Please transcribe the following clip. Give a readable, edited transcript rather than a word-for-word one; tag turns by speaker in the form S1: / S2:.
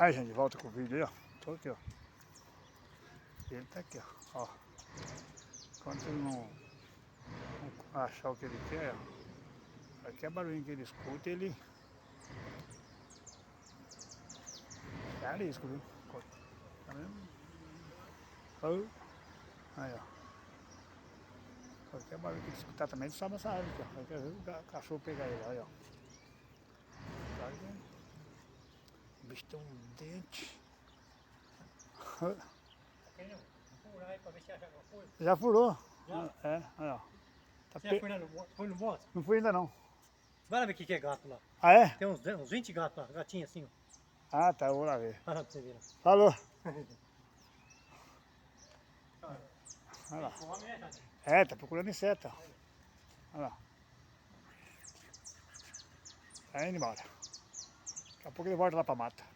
S1: Aí, gente, volta com o vídeo aí, ó. Tô aqui, ó. Ele tá aqui, ó. Enquanto ele não achar o que ele quer, ó. Qualquer barulhinho que ele escuta, ele é arisco, viu? Tá vendo? Aí, ó. Qualquer barulho que ele escutar também, ele sobe essa árvore aqui, ó. Quer ver o cachorro pegar ele, aí, ó. O bicho tem um dente.
S2: Furar aí pra ver se acha alguma coisa.
S1: Já furou?
S2: Já?
S1: É, aí, ó.
S2: Você já foi no monte?
S1: Não fui ainda não.
S2: Vai lá ver o que é gato lá.
S1: Ah, é?
S2: Tem uns 20 gatos lá, gatinho assim, ó.
S1: Ah, tá, eu vou lá ver.
S2: Olha lá pra você ver lá.
S1: Falou. Olha lá.
S2: Fome, né, Tati?
S1: É, tá procurando inseto. Olha lá. Tá indo embora. Daqui a pouco ele volta lá pra mata.